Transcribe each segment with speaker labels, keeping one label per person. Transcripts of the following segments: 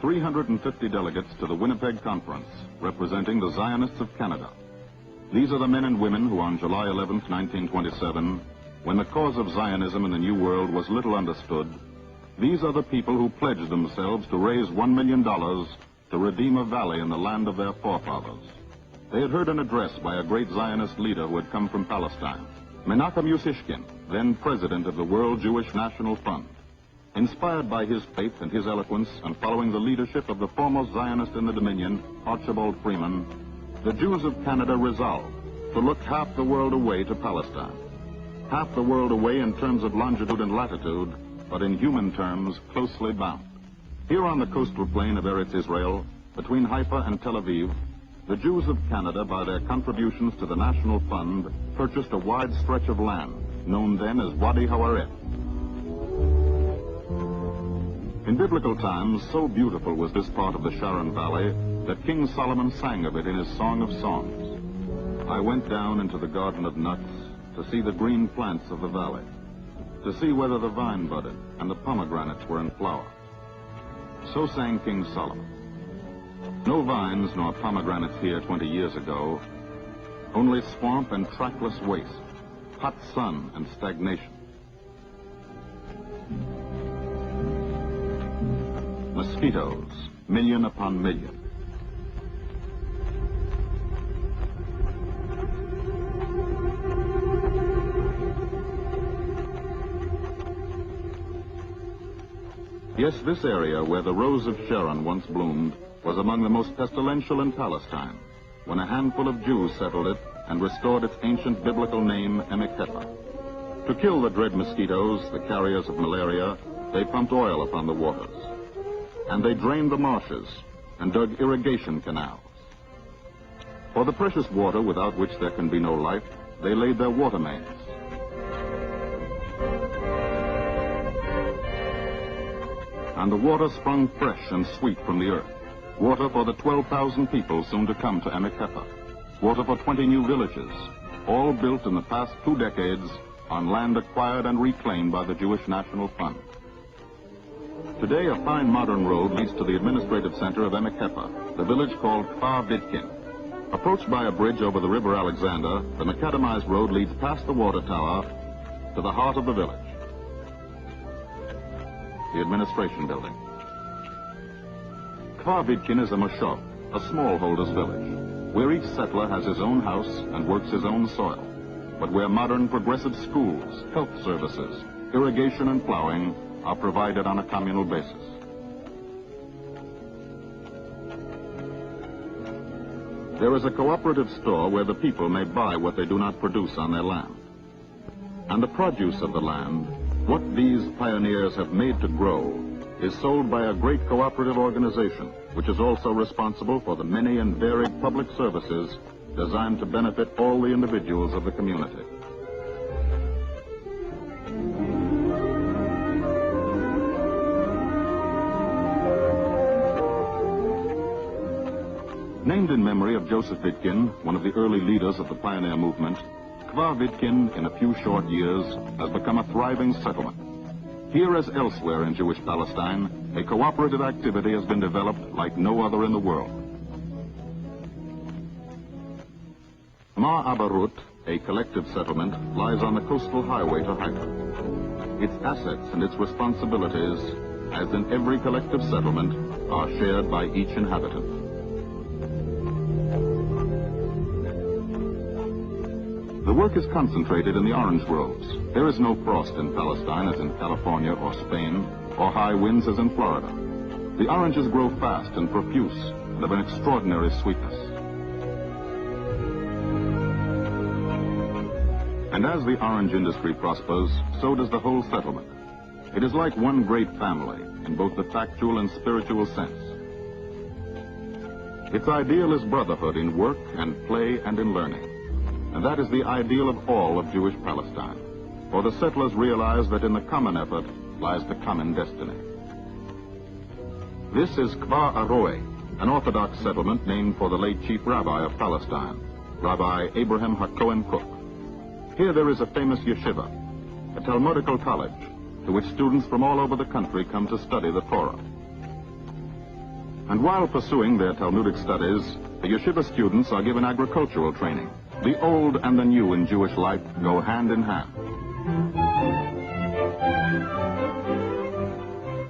Speaker 1: 350 delegates to the Winnipeg Conference, representing the Zionists of Canada. These are the men and women who on July 11, 1927, when the cause of Zionism in the New World was little understood, these are the people who pledged themselves to raise $1 million to redeem a valley in the land of their forefathers. They had heard an address by a great Zionist leader who had come from Palestine, Menachem Yusishkin, then president of the World Jewish National Fund. Inspired by his faith and his eloquence and following the leadership of the foremost Zionist in the Dominion, Archibald Freeman, the Jews of Canada resolved to look half the world away to Palestine. Half the world away in terms of longitude and latitude, but in human terms closely bound. Here on the coastal plain of Eretz Israel, between Haifa and Tel Aviv, the Jews of Canada, by their contributions to the National Fund, purchased a wide stretch of land, known then as Wadi Hawareth. In biblical times, so beautiful was this part of the Sharon Valley that King Solomon sang of it in his Song of Songs. I went down into the garden of nuts to see the green plants of the valley, to see whether the vine budded and the pomegranates were in flower. So sang King Solomon. No vines nor pomegranates here 20 years ago, only swamp and trackless waste, hot sun and stagnation. Mosquitoes, million upon million. Yes, this area where the rose of Sharon once bloomed was among the most pestilential in Palestine, when a handful of Jews settled it and restored its ancient biblical name, Emekepha. To kill the dread mosquitoes, the carriers of malaria, they pumped oil upon the waters. And they drained the marshes and dug irrigation canals. For the precious water without which there can be no life, they laid their water mains. And the water sprung fresh and sweet from the earth. Water for the 12,000 people soon to come to Emekepha. Water for 20 new villages, all built in the past 2 decades on land acquired and reclaimed by the Jewish National Fund. Today, a fine modern road leads to the administrative center of Emekepha, the village called Kfar Vidkin. Approached by a bridge over the River Alexander, the macadamized road leads past the water tower to the heart of the village, the administration building. Kfar Vidkin is a moshav, a smallholders village, where each settler has his own house and works his own soil, but where modern progressive schools, health services, irrigation and plowing are provided on a communal basis. There is a cooperative store where the people may buy what they do not produce on their land. And the produce of the land, what these pioneers have made to grow, is sold by a great cooperative organization, which is also responsible for the many and varied public services designed to benefit all the individuals of the community. Named in memory of Joseph Vidkin, one of the early leaders of the pioneer movement, Kfar Vidkin, in a few short years, has become a thriving settlement. Here, as elsewhere in Jewish Palestine, a cooperative activity has been developed like no other in the world. Ma Abarut, a collective settlement, lies on the coastal highway to Haifa. Its assets and its responsibilities, as in every collective settlement, are shared by each inhabitant. The work is concentrated in the orange groves. There is no frost in Palestine as in California or Spain, or high winds as in Florida. The oranges grow fast and profuse and of an extraordinary sweetness. And as the orange industry prospers, so does the whole settlement. It is like one great family in both the factual and spiritual sense. Its ideal is brotherhood in work and play and in learning. And that is the ideal of all of Jewish Palestine. For the settlers realize that in the common effort lies the common destiny. This is Kfar Aroe, an Orthodox settlement named for the late Chief Rabbi of Palestine, Rabbi Abraham HaKohen Cook. Here there is a famous yeshiva, a Talmudical college, to which students from all over the country come to study the Torah. And while pursuing their Talmudic studies, the yeshiva students are given agricultural training. The old and the new in Jewish life go hand in hand.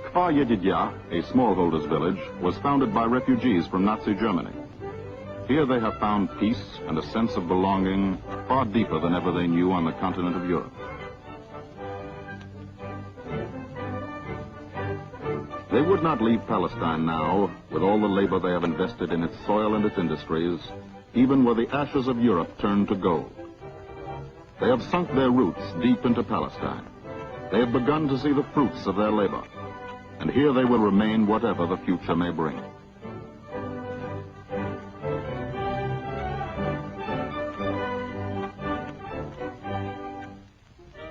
Speaker 1: Kfar Yedidyah, a smallholders' village, was founded by refugees from Nazi Germany. Here they have found peace and a sense of belonging far deeper than ever they knew on the continent of Europe. They would not leave Palestine now, with all the labor they have invested in its soil and its industries, even were the ashes of Europe turned to gold. They have sunk their roots deep into Palestine. They have begun to see the fruits of their labor, and here they will remain whatever the future may bring.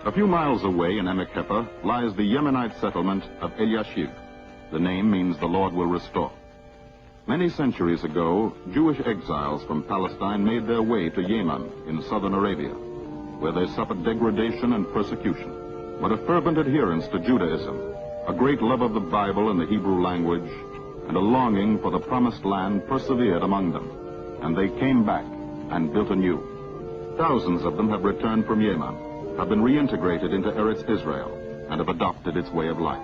Speaker 1: A few miles away in Emek Hefer lies the Yemenite settlement of El Yashiv. The name means the Lord will restore. Many centuries ago, Jewish exiles from Palestine made their way to Yemen in southern Arabia, where they suffered degradation and persecution. But a fervent adherence to Judaism, a great love of the Bible and the Hebrew language, and a longing for the promised land persevered among them, and they came back and built anew. Thousands of them have returned from Yemen, have been reintegrated into Eretz Israel, and have adopted its way of life.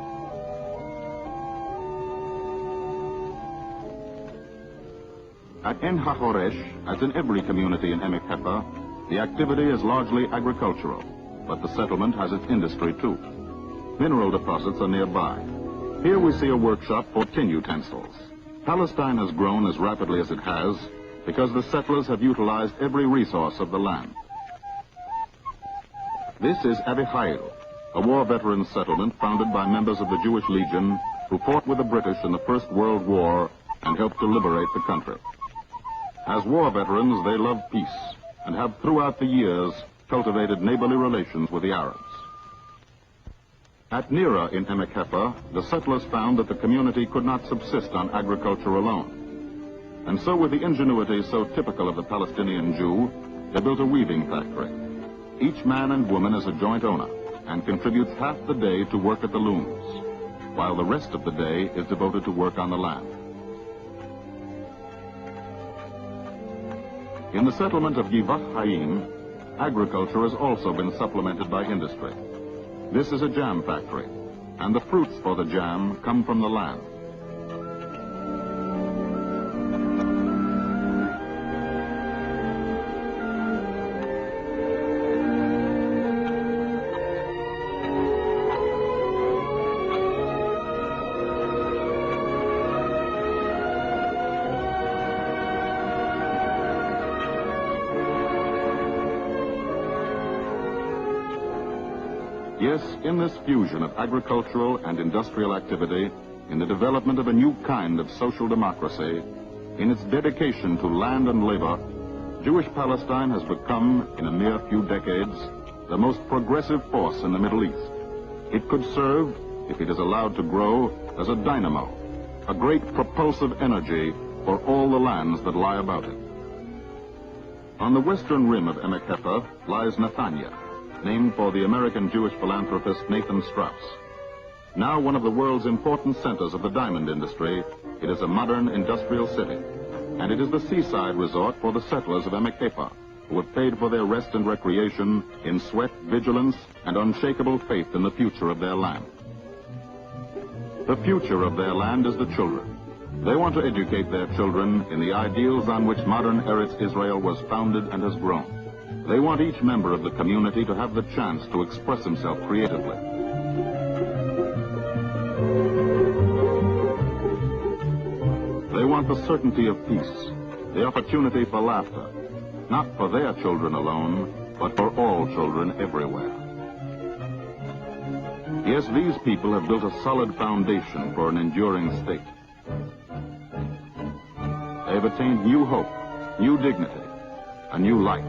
Speaker 1: At En HaHoresh, as in every community in Emek Hefer, the activity is largely agricultural, but the settlement has its industry too. Mineral deposits are nearby. Here we see a workshop for tin utensils. Palestine has grown as rapidly as it has because the settlers have utilized every resource of the land. This is Avihail, a war veteran settlement founded by members of the Jewish Legion who fought with the British in the First World War and helped to liberate the country. As war veterans, they love peace and have throughout the years cultivated neighborly relations with the Arabs. At Nira in Emek Hefer, the settlers found that the community could not subsist on agriculture alone. And so with the ingenuity so typical of the Palestinian Jew, they built a weaving factory. Each man and woman is a joint owner and contributes half the day to work at the looms, while the rest of the day is devoted to work on the land. In the settlement of Givat Haim, agriculture has also been supplemented by industry. This is a jam factory, and the fruits for the jam come from the land. Yes, in this fusion of agricultural and industrial activity, in the development of a new kind of social democracy, in its dedication to land and labor, Jewish Palestine has become, in a mere few decades, the most progressive force in the Middle East. It could serve, if it is allowed to grow, as a dynamo, a great propulsive energy for all the lands that lie about it. On the western rim of Emek Hefer lies Nathania, named for the American Jewish philanthropist Nathan Strauss. Now one of the world's important centers of the diamond industry, it is a modern industrial city, and it is the seaside resort for the settlers of Emek Hefer, who have paid for their rest and recreation in sweat, vigilance, and unshakable faith in the future of their land. The future of their land is the children. They want to educate their children in the ideals on which modern Eretz Israel was founded and has grown. They want each member of the community to have the chance to express himself creatively. They want the certainty of peace, the opportunity for laughter, not for their children alone, but for all children everywhere. Yes, these people have built a solid foundation for an enduring state. They have attained new hope, new dignity, a new life.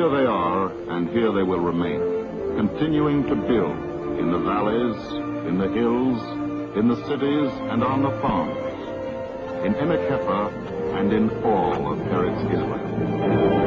Speaker 1: here they are, and here they will remain, continuing to build in the valleys, in the hills, in the cities, and on the farms, in Emek Hefer, and in all of Eretz Israel.